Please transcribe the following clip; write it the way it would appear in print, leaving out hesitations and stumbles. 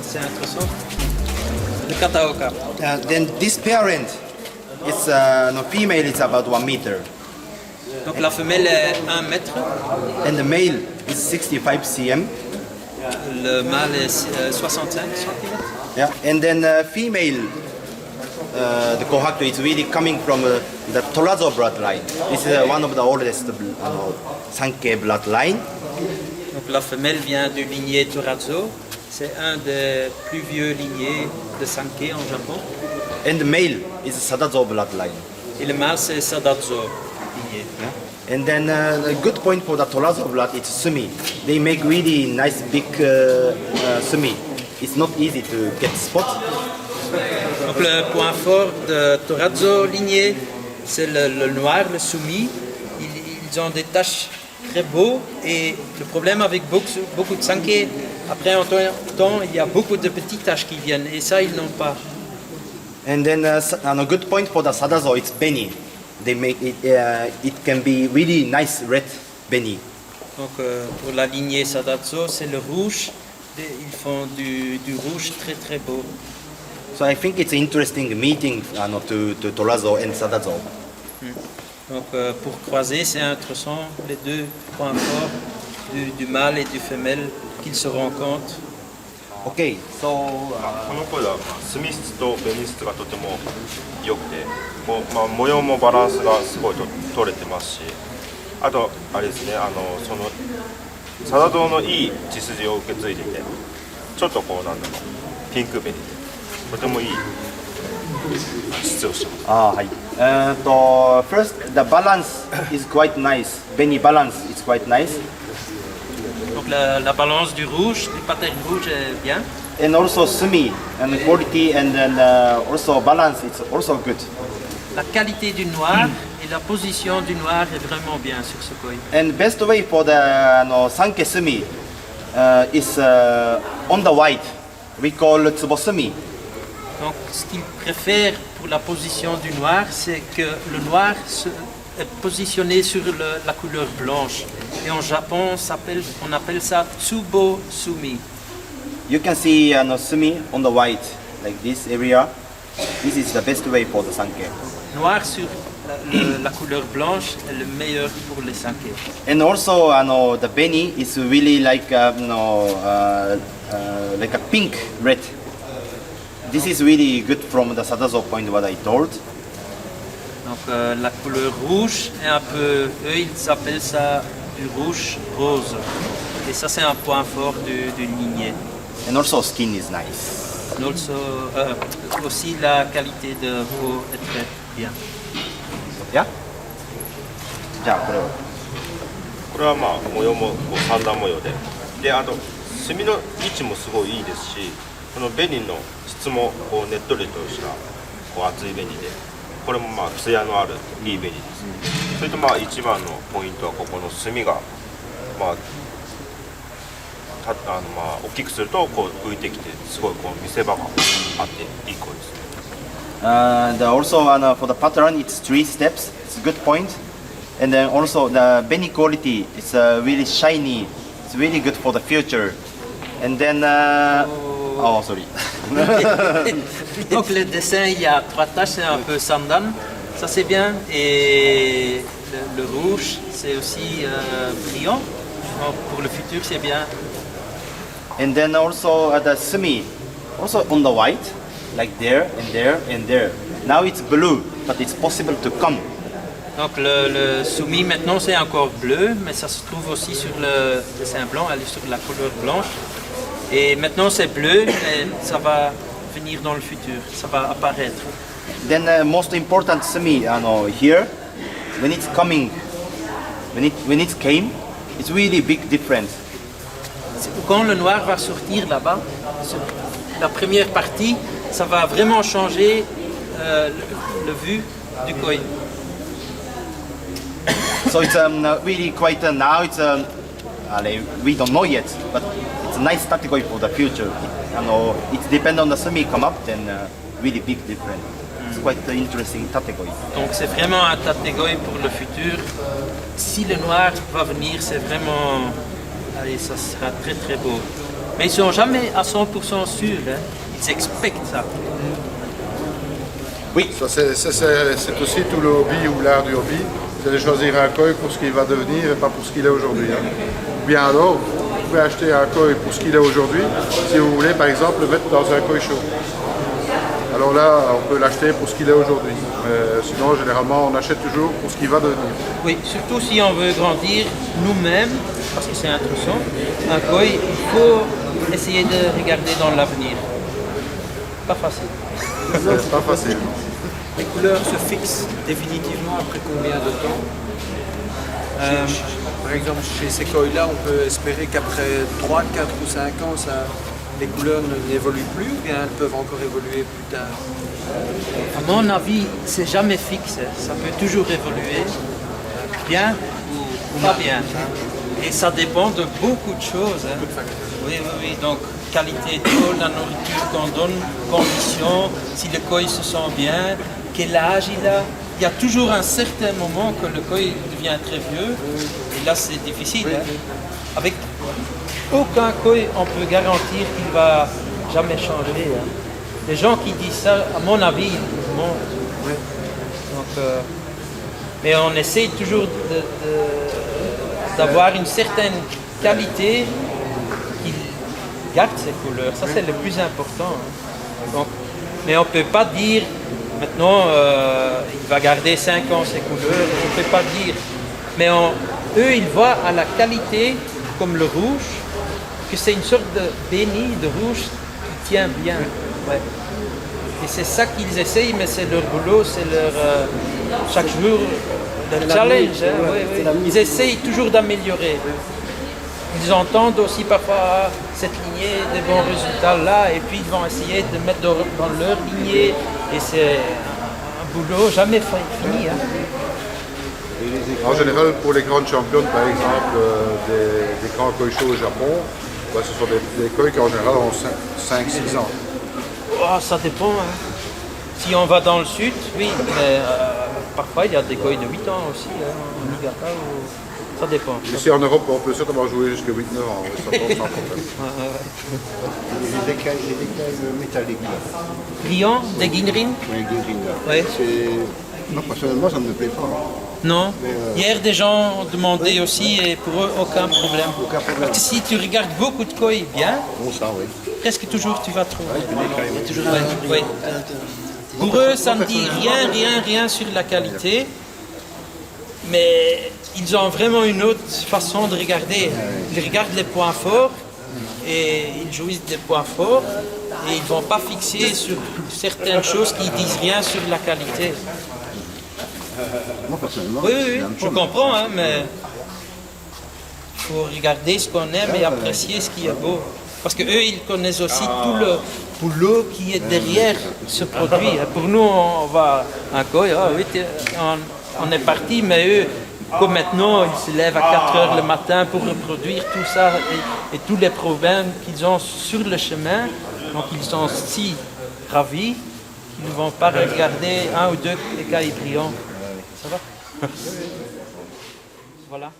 c'est intéressant. Le Kataoka. Then this parent, it's no female is about 1 meter, Donc la femelle est 1 mètre, and the male is 65 cm. le mâle est 65 cm. Yeah, and then female, the Kohaku is really coming from the Torazo bloodline. This is one of the oldest Sankei bloodline. Donc la femelle vient du lignée Torazo. C'est un des plus vieux lignées de Sankei en Japon. And the male is Sadazo bloodline. Et le mâle c'est Sadazo lignée. Yeah. And then the good point for the Torazo blood is sumi. They make really nice big sumi. It's not easy to get spot. Donc le point fort de Torazo lignée, c'est le noir, le sumi. Ils ont des taches très beaux et le problème avec beaucoup de Sankei, après en temps, il y a beaucoup de petites taches qui viennent et ça ils n'ont pas. And then a good point for the Sadazo, it's beni. They make it. It can be really nice red beni. Donc pour la lignée Sadazo, c'est le rouge. Ils font du rouge très très beau. So I think it's interesting meeting to Torazo and Sadazo. Donc pour croiser, c'est intéressant les deux points forts du mâle et du femelle qu'ils se rencontrent. Okay, so この声は墨質と紅質がとても良くて、模様もバランスがすごい取れてますし、あとあれですね、そのサダゾウのいい血筋を受け継いでいて、ちょっとこうなんだろう、ピンク紅でとてもいい質をしてます。はい。First the balance is quite nice. Beni balance is quite nice. Donc la balance du rouge, du pattern rouge est bien. And also sumi and quality and then also balance it's also good. La qualité du noir et la position du noir est vraiment bien sur ce koi. And best way for the Sankei sumi is on the white. We call tsubosumi. Donc ce qu'ils préfèrent pour la position du noir, c'est que le noir est positionné sur la couleur blanche. Et en Japon, on appelle ça tsubo sumi. You can see sumi on the white like this area. This is the best way for the Sankei. Noir sur la couleur blanche est le meilleur pour les Sankei. And also the beni is really like like a pink red. This is really good from the Sadazo point what I told. Donc la couleur rouge est un peu, eux ils appellent ça du rouge rose. Et ça c'est un point fort du ligné. And also skin is nice. Aussi la qualité de peau est très bien. Yeah? じゃあこれを。これはまあ模様もこう三段模様で、あと墨の位置もすごいいいですし、この紅の質もこうねっとりとしたこう厚い紅で、これもまあ艶のあるいい紅です。それとまあ一番のポイントはここの墨がまあ大きくするとこう浮いてきてすごいこう見せ場があっていい声ですね。And also for the pattern it's 3 steps. It's a good point. And then also the beni quality is really shiny. It's really good for the future. And then oh sorry. Donc le dessin, il y a 3 taches, c'est un peu sandan, ça c'est bien. Et le rouge, c'est aussi brillant. Donc, pour le futur, c'est bien. And then also the sumi, also on the white, like there and there and there. Now it's blue, but it's possible to come. Donc le soumis maintenant c'est encore bleu, mais ça se trouve aussi sur le dessin blanc, elle est sur la couleur blanche. Et maintenant c'est bleu, mais ça va venir dans le futur, ça va apparaître. Then most important sumi, here, when it's coming, when it came, it's really big difference. Quand le noir va sortir là-bas, la première partie, ça va vraiment changer le vue du koi. So it's really quite now it's we don't know yet, but it's a nice category for the future. It depends on the sumi come up, then really big difference. It's quite an interesting category. Donc c'est vraiment un catégorie pour le futur. Si le noir va venir, c'est vraiment, allez, ça sera très très beau. Mais ils sont jamais à 100% sûrs. Hein. Ils expectent ça. Ça, c'est aussi tout le hobby ou l'art du hobby, c'est de choisir un koi pour ce qu'il va devenir et pas pour ce qu'il est aujourd'hui. Hein. Ou bien alors, vous pouvez acheter un koi pour ce qu'il est aujourd'hui, si vous voulez par exemple le mettre dans un koi show. Alors là, on peut l'acheter pour ce qu'il est aujourd'hui. Sinon, généralement, on achète toujours pour ce qu'il va devenir. Oui, surtout si on veut grandir nous-mêmes, parce que c'est intéressant, un koi, il faut essayer de regarder dans l'avenir. Pas facile. C'est pas facile. Les couleurs se fixent définitivement après combien de temps? Par exemple, chez ces koi-là, on peut espérer qu'après 3, 4 ou 5 ans, les couleurs n'évoluent plus ou bien elles peuvent encore évoluer plus tard? À mon avis, c'est jamais fixe. Ça peut toujours évoluer, bien ou pas bien. Et ça dépend de beaucoup de choses. Hein. Oui, oui, oui. Donc, qualité d'eau, la nourriture qu'on donne, conditions, si le koi se sent bien, quel âge il a. Il y a toujours un certain moment que le koi devient très vieux. Et là, c'est difficile. Hein. Avec aucun koi, on peut garantir qu'il ne va jamais changer. Hein. Les gens qui disent ça, à mon avis, ils mentent. Donc, mais on essaye toujours d'avoir une certaine qualité qui garde ses couleurs. Ça, c'est le plus important. Hein. Donc, mais on ne peut pas dire, maintenant, il va garder 5 ans ses couleurs. On ne peut pas dire. Mais eux, ils voient à la qualité, comme le rouge, que c'est une sorte de béni de rouge qui tient bien. Ouais. Et c'est ça qu'ils essayent, mais c'est leur boulot, c'est leur chaque jour leur challenge. Hein, oui, oui. Ils essayent toujours d'améliorer. Ils entendent aussi parfois cette lignée des bons résultats là, et puis ils vont essayer de mettre dans leur lignée. Et c'est un boulot jamais fini. Hein. En général, pour les grandes championnes, par exemple, des grands koi shows au Japon, ce sont des koi qui en général ont 5-6 ans. Oh, ça dépend. Hein. Si on va dans le sud, oui, mais parfois il y a des koi de 8 ans aussi, hein, en Niigata, ça dépend. Ici en Europe, on peut certainement jouer jusqu'à 8-9 ans, sans problème. Les écailles métalliques là. Brillant, des Ginrin. Oui, Ouais. Non, personnellement, ça ne me plaît pas. Non. Hier, des gens ont demandé aussi et pour eux, aucun problème. Aucun problème. Parce que si tu regardes beaucoup de koi bien, Bon, ça, oui. presque toujours tu vas trouver. Ouais, ouais. Pour eux, ça ne dit rien sur la qualité, mais ils ont vraiment une autre façon de regarder. Ils regardent les points forts et ils jouissent des points forts et ils ne vont pas fixer sur certaines choses qui ne disent rien sur la qualité. Moi, personnellement, Oui, je comprends, hein, mais il faut regarder ce qu'on aime et apprécier ce qui est beau. Parce qu'eux, ils connaissent aussi tout le boulot qui est derrière ce produit. Pour nous, on va un koi, oui, on est parti, mais eux, comme maintenant, ils se lèvent à 4 heures le matin pour reproduire tout ça et tous les problèmes qu'ils ont sur le chemin. Donc, ils sont si ravis qu'ils ne vont pas regarder un ou deux écailles brillants. Ça va? Voilà.